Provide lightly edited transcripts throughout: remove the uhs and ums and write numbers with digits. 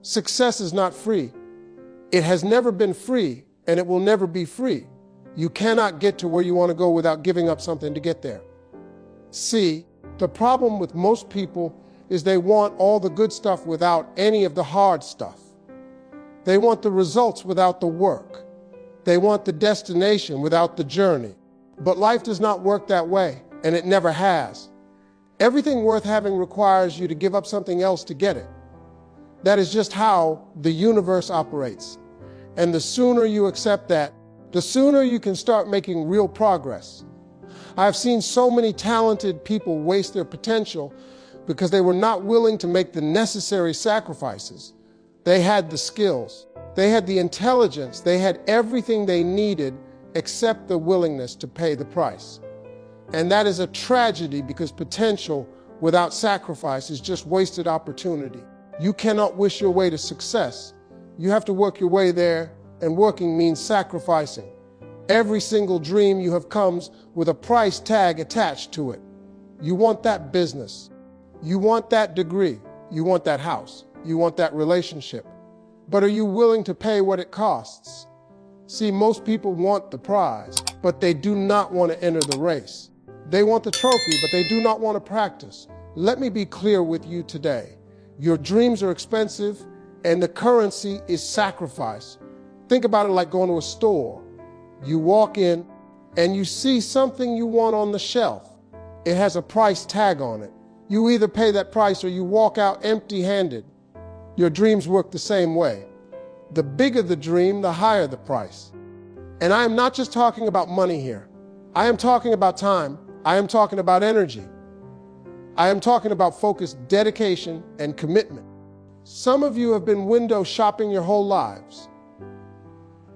Success is not free. It has never been free, and it will never be free. You cannot get to where you want to go without giving up something to get there. See, the problem with most people is they want all the good stuff without any of the hard stuff. They want the results without the work. They want the destination without the journey. But life does not work that way, and it never has. Everything worth having requires you to give up something else to get it. That is just how the universe operates. And the sooner you accept that, the sooner you can start making real progress. I've seen so many talented people waste their potential because they were not willing to make the necessary sacrifices. They had the skills, they had the intelligence, they had everything they needed except the willingness to pay the price. And that is a tragedy because potential without sacrifice is just wasted opportunity. You cannot wish your way to success. You have to work your way there, and working means sacrificing. Every single dream you have comes with a price tag attached to it. You want that business. You want that degree. You want that house. You want that relationship. But are you willing to pay what it costs? See, most people want the prize, but they do not want to enter the race. They want the trophy, but they do not want to practice. Let me be clear with you today. Your dreams are expensive, and the currency is sacrifice. Think about it like going to a store. You walk in, and you see something you want on the shelf. It has a price tag on it. You either pay that price or you walk out empty-handed. Your dreams work the same way. The bigger the dream, the higher the price. And I am not just talking about money here. I am talking about time. I am talking about energy. I am talking about focus, dedication, and commitment. Some of you have been window shopping your whole lives.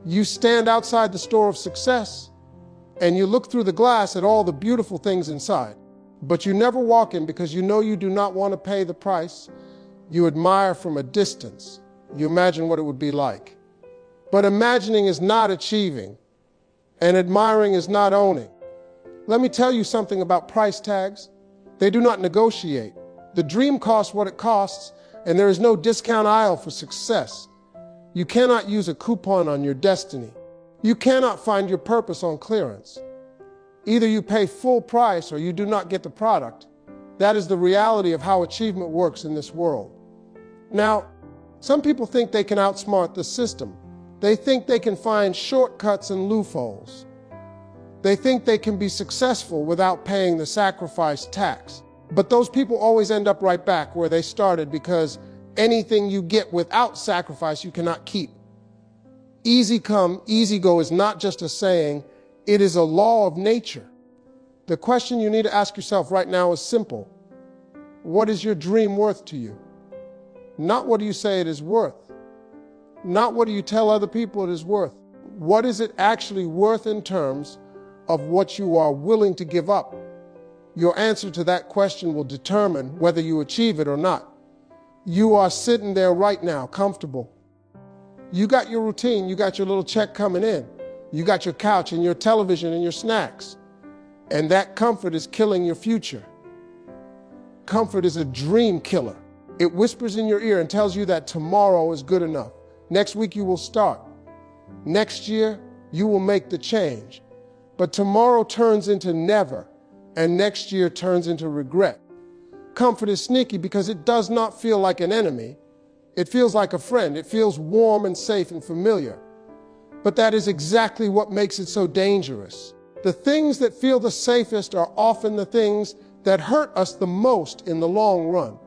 You stand outside the store of success, and you look through the glass at all the beautiful things inside. But you never walk in because you know you do not want to pay the price. You admire from a distance. You imagine what it would be like. But imagining is not achieving, and admiring is not owning. Let me tell you something about price tags. They do not negotiate. The dream costs what it costs, and there is no discount aisle for success. You cannot use a coupon on your destiny. You cannot find your purpose on clearance. Either you pay full price or you do not get the product. That is the reality of how achievement works in this world. Now, some people think they can outsmart the system. They think they can find shortcuts and loopholes. They think they can be successful without paying the sacrifice tax. But those people always end up right back where they started because anything you get without sacrifice you cannot keep. Easy come, easy go is not just a saying, it is a law of nature. The question you need to ask yourself right now is simple. What is your dream worth to you? Not what do you say it is worth. Not what do you tell other people it is worth. What is it actually worth in terms of what you are willing to give up? Your answer to that question will determine whether you achieve it or not. You are sitting there right now, comfortable. You got your routine, you got your little check coming in. You got your couch and your television and your snacks. And that comfort is killing your future. Comfort is a dream killer. It whispers in your ear and tells you that tomorrow is good enough. Next week you will start. Next year you will make the change. But tomorrow turns into never, and next year turns into regret. Comfort is sneaky because it does not feel like an enemy. It feels like a friend. It feels warm and safe and familiar. But that is exactly what makes it so dangerous. The things that feel the safest are often the things that hurt us the most in the long run.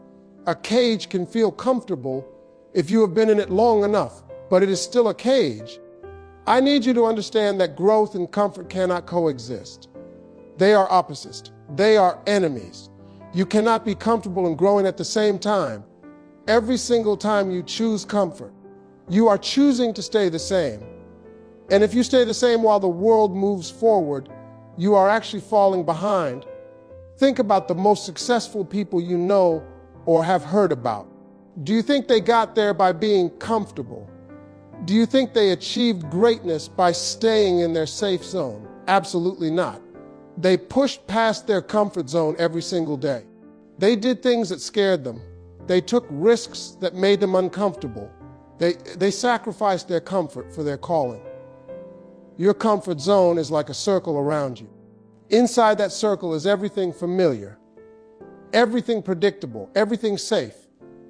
A cage can feel comfortable if you have been in it long enough, but it is still a cage. I need you to understand that growth and comfort cannot coexist. They are opposites. They are enemies. You cannot be comfortable and growing at the same time. Every single time you choose comfort, you are choosing to stay the same. And if you stay the same while the world moves forward, you are actually falling behind. Think about the most successful people you know or have heard about. Do you think they got there by being comfortable? Do you think they achieved greatness by staying in their safe zone? Absolutely not. They pushed past their comfort zone every single day. They did things that scared them. They took risks that made them uncomfortable. They sacrificed their comfort for their calling. Your comfort zone is like a circle around you. Inside that circle is everything familiar, everything predictable, everything safe.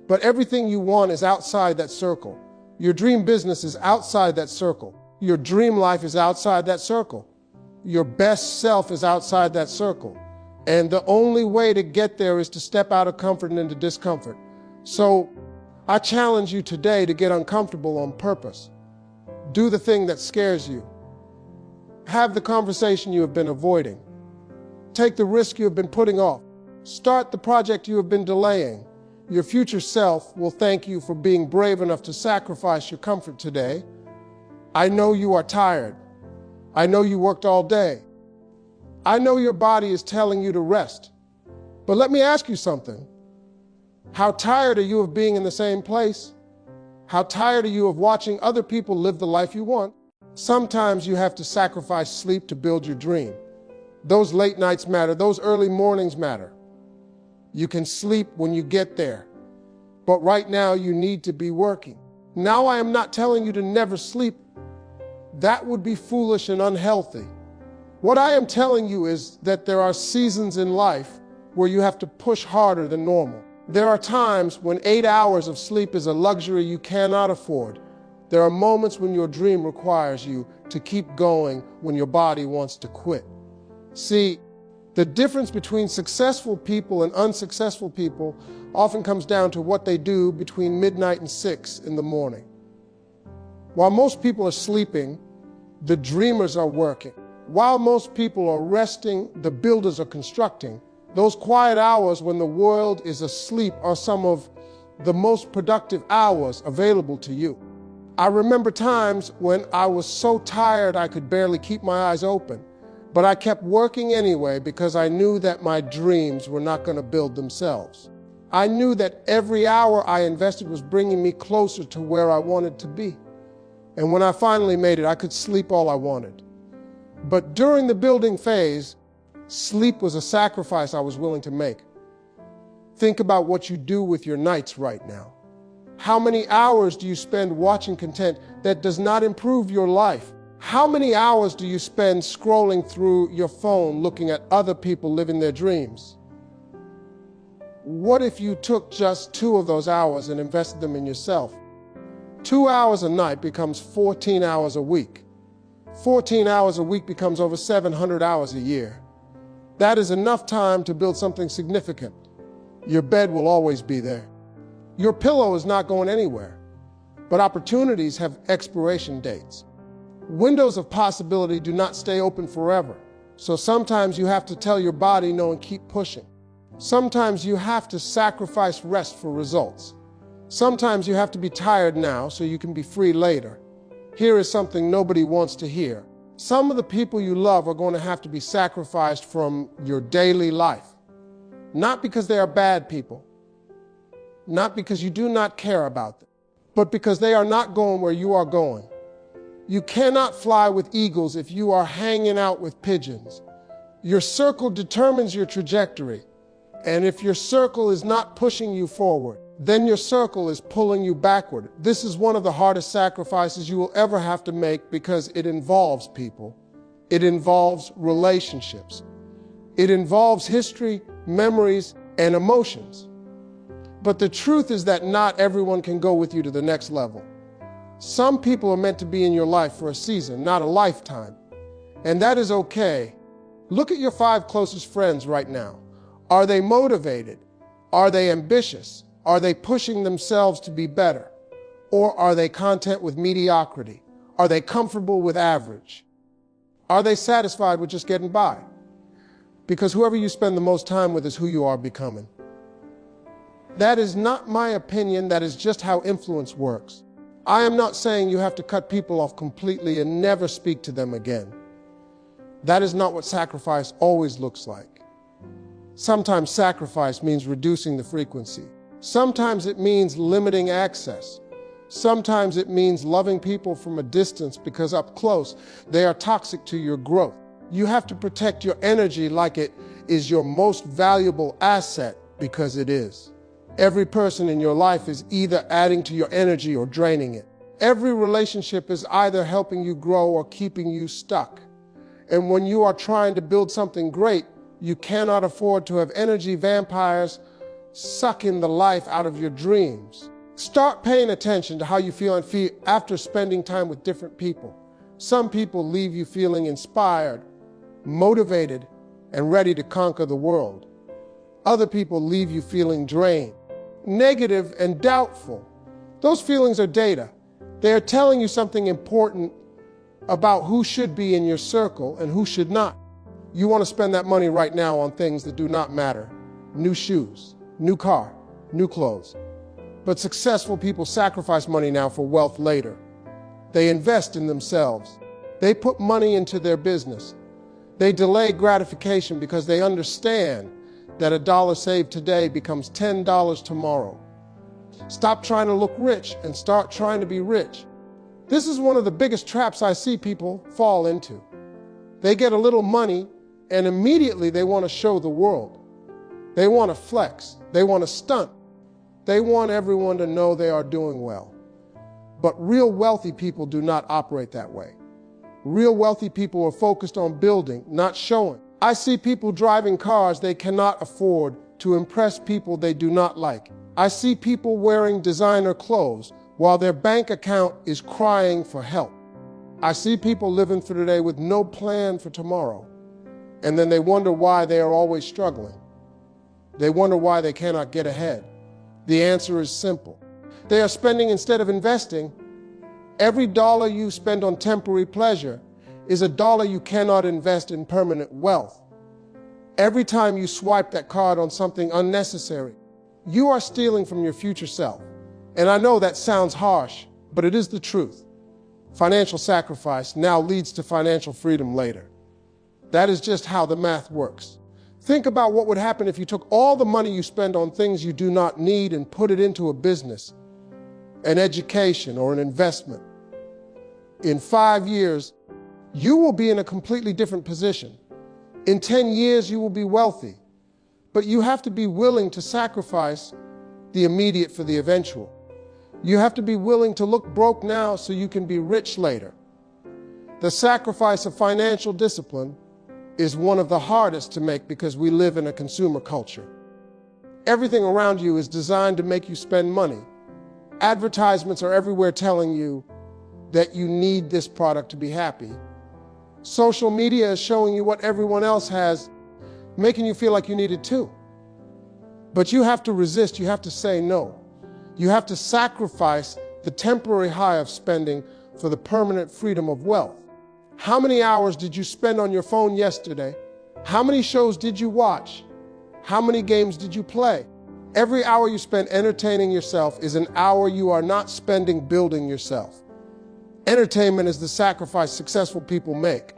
But everything you want is outside that circle. Your dream business is outside that circle. Your dream life is outside that circle. Your best self is outside that circle. And the only way to get there is to step out of comfort and into discomfort. So I challenge you today to get uncomfortable on purpose. Do the thing that scares you. Have the conversation you have been avoiding. Take the risk you have been putting off. Start the project you have been delaying. Your future self will thank you for being brave enough to sacrifice your comfort today. I know you are tired. I know you worked all day. I know your body is telling you to rest. But let me ask you something. How tired are you of being in the same place? How tired are you of watching other people live the life you want? Sometimes you have to sacrifice sleep to build your dream. Those late nights matter. Those early mornings matter. You can sleep when you get there. But right now you need to be working. Now I am not telling you to never sleep. That would be foolish and unhealthy. What I am telling you is that there are seasons in life where you have to push harder than normal. There are times when 8 hours of sleep is a luxury you cannot afford. There are moments when your dream requires you to keep going when your body wants to quit. See, the difference between successful people and unsuccessful people often comes down to what they do between midnight and 6 in the morning. While most people are sleeping, the dreamers are working. While most people are resting, the builders are constructing. Those quiet hours when the world is asleep are some of the most productive hours available to you. I remember times when I was so tired I could barely keep my eyes open, but I kept working anyway because I knew that my dreams were not going to build themselves. I knew that every hour I invested was bringing me closer to where I wanted to be. And when I finally made it, I could sleep all I wanted. But during the building phase, sleep was a sacrifice I was willing to make. Think about what you do with your nights right now. How many hours do you spend watching content that does not improve your life? How many hours do you spend scrolling through your phone looking at other people living their dreams? What if you took just 2 of those hours and invested them in yourself? 2 hours a night becomes 14 hours a week. 14 hours a week becomes over 700 hours a year. That is enough time to build something significant. Your bed will always be there. Your pillow is not going anywhere, but opportunities have expiration dates. Windows of possibility do not stay open forever, so sometimes you have to tell your body no and keep pushing. Sometimes you have to sacrifice rest for results. Sometimes you have to be tired now so you can be free later. Here is something nobody wants to hear. Some of the people you love are going to have to be sacrificed from your daily life. Not because they are bad people, not because you do not care about them, but because they are not going where you are going. You cannot fly with eagles if you are hanging out with pigeons. Your circle determines your trajectory, and if your circle is not pushing you forward, then your circle is pulling you backward. This is one of the hardest sacrifices you will ever have to make because it involves people. It involves relationships. It involves history, memories, and emotions. But the truth is that not everyone can go with you to the next level. Some people are meant to be in your life for a season, not a lifetime. And that is okay. Look at your 5 closest friends right now. Are they motivated? Are they ambitious? Are they pushing themselves to be better? Or are they content with mediocrity? Are they comfortable with average? Are they satisfied with just getting by? Because whoever you spend the most time with is who you are becoming. That is not my opinion, that is just how influence works. I am not saying you have to cut people off completely and never speak to them again. That is not what sacrifice always looks like. Sometimes sacrifice means reducing the frequency. Sometimes it means limiting access. Sometimes it means loving people from a distance because up close, they are toxic to your growth. You have to protect your energy like it is your most valuable asset because it is. Every person in your life is either adding to your energy or draining it. Every relationship is either helping you grow or keeping you stuck. And when you are trying to build something great, you cannot afford to have energy vampires sucking the life out of your dreams. Start paying attention to how you feel after spending time with different people. Some people leave you feeling inspired, motivated, and ready to conquer the world. Other people leave you feeling drained, negative, and doubtful. Those feelings are data. They are telling you something important about who should be in your circle and who should not. You want to spend that money right now on things that do not matter. New shoes, new car, new clothes. But successful people sacrifice money now for wealth later. They invest in themselves. They put money into their business. They delay gratification because they understand that $1 saved today becomes $10 tomorrow. Stop trying to look rich and start trying to be rich. This is one of the biggest traps I see people fall into. They get a little money and immediately they want to show the world. They want to flex. They want to stunt. They want everyone to know they are doing well. But real wealthy people do not operate that way. Real wealthy people are focused on building, not showing. I see people driving cars they cannot afford to impress people they do not like. I see people wearing designer clothes while their bank account is crying for help. I see people living through today with no plan for tomorrow, and then they wonder why they are always struggling. They wonder why they cannot get ahead. The answer is simple. They are spending instead of investing. Every dollar you spend on temporary pleasure is a dollar you cannot invest in permanent wealth. Every time you swipe that card on something unnecessary, you are stealing from your future self. And I know that sounds harsh, but it is the truth. Financial sacrifice now leads to financial freedom later. That is just how the math works. Think about what would happen if you took all the money you spend on things you do not need and put it into a business, an education, or an investment. In 5 years, you will be in a completely different position. In 10 years, you will be wealthy. But you have to be willing to sacrifice the immediate for the eventual. You have to be willing to look broke now so you can be rich later. The sacrifice of financial discipline is one of the hardest to make because we live in a consumer culture. Everything around you is designed to make you spend money. Advertisements are everywhere telling you that you need this product to be happy. Social media is showing you what everyone else has, making you feel like you need it too. But you have to resist, you have to say no. You have to sacrifice the temporary high of spending for the permanent freedom of wealth. How many hours did you spend on your phone yesterday? How many shows did you watch? How many games did you play? Every hour you spend entertaining yourself is an hour you are not spending building yourself. Entertainment is the sacrifice successful people make.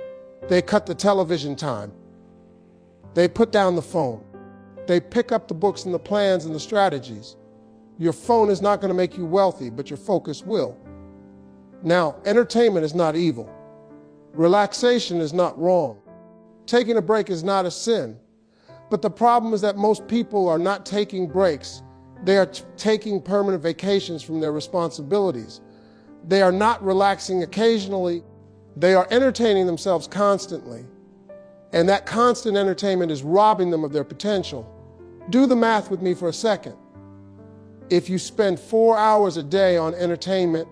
They cut the television time. They put down the phone. They pick up the books and the plans and the strategies. Your phone is not going to make you wealthy, but your focus will. Now, entertainment is not evil. Relaxation is not wrong. Taking a break is not a sin. But the problem is that most people are not taking breaks. They are taking permanent vacations from their responsibilities. They are not relaxing occasionally. They are entertaining themselves constantly. And that constant entertainment is robbing them of their potential. Do the math with me for a second. If you spend 4 hours a day on entertainment,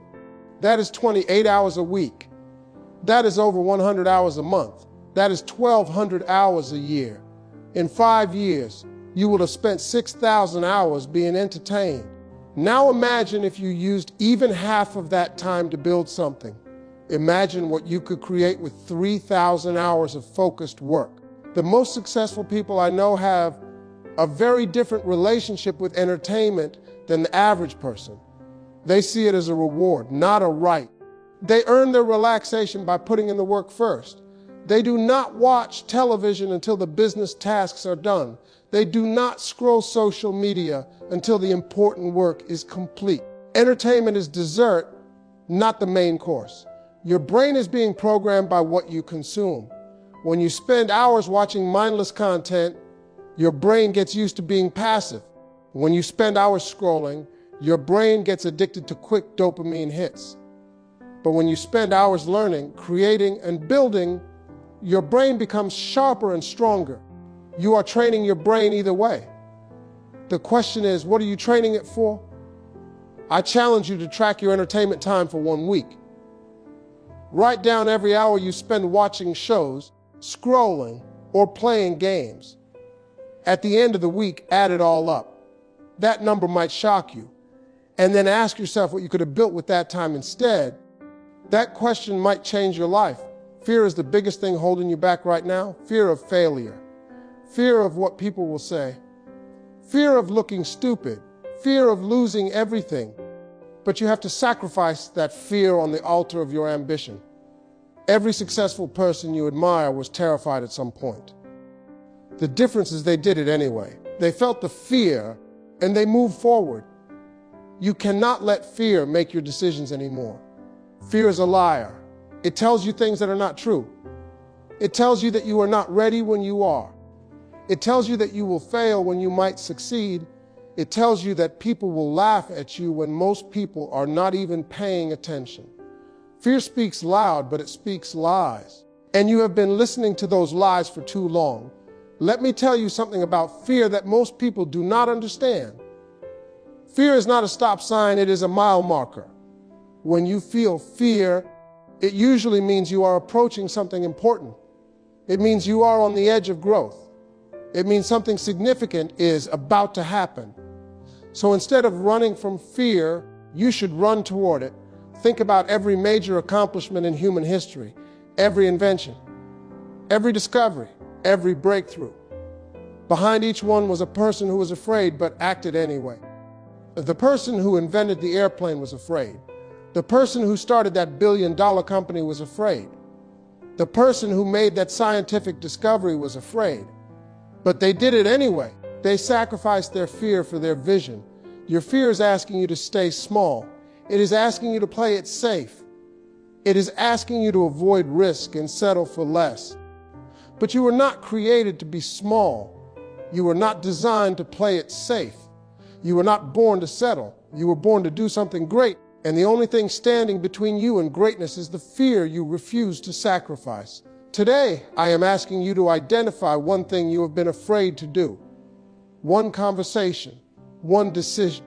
that is 28 hours a week. That is over 100 hours a month. That is 1,200 hours a year. In 5 years, you will have spent 6,000 hours being entertained. Now imagine if you used even half of that time to build something. Imagine what you could create with 3,000 hours of focused work. The most successful people I know have a very different relationship with entertainment than the average person. They see it as a reward, not a right. They earn their relaxation by putting in the work first. They do not watch television until the business tasks are done. They do not scroll social media until the important work is complete. Entertainment is dessert, not the main course. Your brain is being programmed by what you consume. When you spend hours watching mindless content, your brain gets used to being passive. When you spend hours scrolling, your brain gets addicted to quick dopamine hits. But when you spend hours learning, creating, and building, your brain becomes sharper and stronger. You are training your brain either way. The question is, what are you training it for? I challenge you to track your entertainment time for 1 week. Write down every hour you spend watching shows, scrolling, or playing games. At the end of the week, add it all up. That number might shock you. And then ask yourself what you could have built with that time instead. That question might change your life. Fear is the biggest thing holding you back right now. Fear of failure. Fear of what people will say. Fear of looking stupid. Fear of losing everything. But you have to sacrifice that fear on the altar of your ambition. Every successful person you admire was terrified at some point. The difference is they did it anyway. They felt the fear and they moved forward. You cannot let fear make your decisions anymore. Fear is a liar. It tells you things that are not true. It tells you that you are not ready when you are. It tells you that you will fail when you might succeed. It tells you that people will laugh at you when most people are not even paying attention. Fear speaks loud, but it speaks lies. And you have been listening to those lies for too long. Let me tell you something about fear that most people do not understand. Fear is not a stop sign, it is a mile marker. When you feel fear, it usually means you are approaching something important. It means you are on the edge of growth. It means something significant is about to happen. So instead of running from fear, you should run toward it. Think about every major accomplishment in human history, every invention, every discovery, every breakthrough. Behind each one was a person who was afraid but acted anyway. The person who invented the airplane was afraid. The person who started that billion-dollar company was afraid. The person who made that scientific discovery was afraid. But they did it anyway. They sacrificed their fear for their vision. Your fear is asking you to stay small. It is asking you to play it safe. It is asking you to avoid risk and settle for less. But you were not created to be small. You were not designed to play it safe. You were not born to settle. You were born to do something great. And the only thing standing between you and greatness is the fear you refuse to sacrifice. Today, I am asking you to identify one thing you have been afraid to do. One conversation, one decision,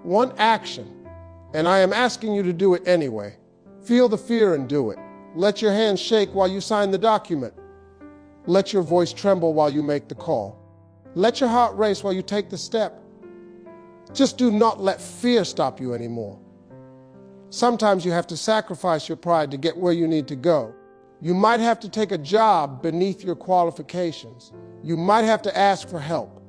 one action. And I am asking you to do it anyway. Feel the fear and do it. Let your hands shake while you sign the document. Let your voice tremble while you make the call. Let your heart race while you take the step. Just do not let fear stop you anymore. Sometimes you have to sacrifice your pride to get where you need to go. You might have to take a job beneath your qualifications. You might have to ask for help.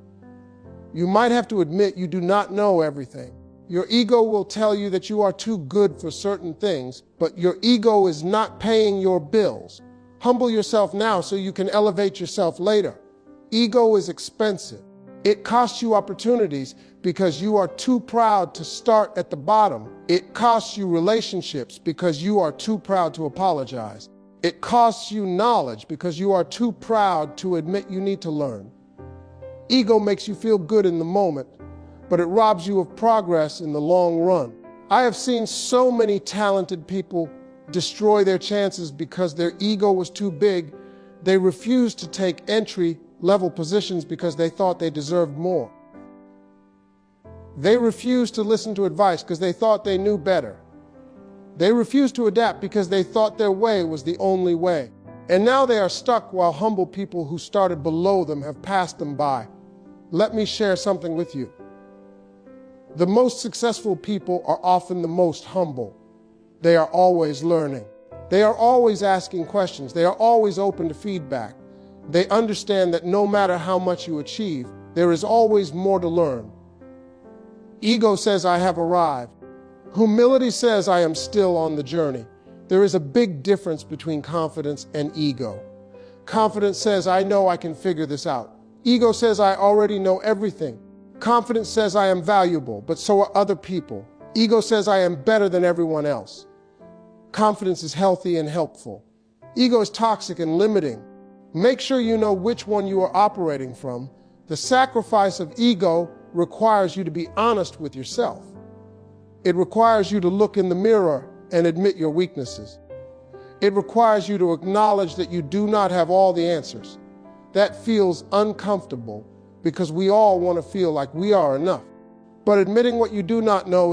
You might have to admit you do not know everything. Your ego will tell you that you are too good for certain things, but your ego is not paying your bills. Humble yourself now so you can elevate yourself later. Ego is expensive. It costs you opportunities because you are too proud to start at the bottom. It costs you relationships because you are too proud to apologize. It costs you knowledge because you are too proud to admit you need to learn. Ego makes you feel good in the moment, but it robs you of progress in the long run. I have seen so many talented people destroy their chances because their ego was too big. They refused to take entry-level positions because they thought they deserved more. They refused to listen to advice because they thought they knew better. They refused to adapt because they thought their way was the only way. And now they are stuck while humble people who started below them have passed them by. Let me share something with you. The most successful people are often the most humble. They are always learning. They are always asking questions. They are always open to feedback. They understand that no matter how much you achieve, there is always more to learn. Ego says, I have arrived. Humility says, I am still on the journey. There is a big difference between confidence and ego. Confidence says, I know I can figure this out. Ego says, I already know everything. Confidence says, I am valuable, but so are other people. Ego says, I am better than everyone else. Confidence is healthy and helpful. Ego is toxic and limiting. Make sure you know which one you are operating from. The sacrifice of ego requires you to be honest with yourself. It requires you to look in the mirror and admit your weaknesses. It requires you to acknowledge that you do not have all the answers. That feels uncomfortable because we all want to feel like we are enough. But admitting what you do not know is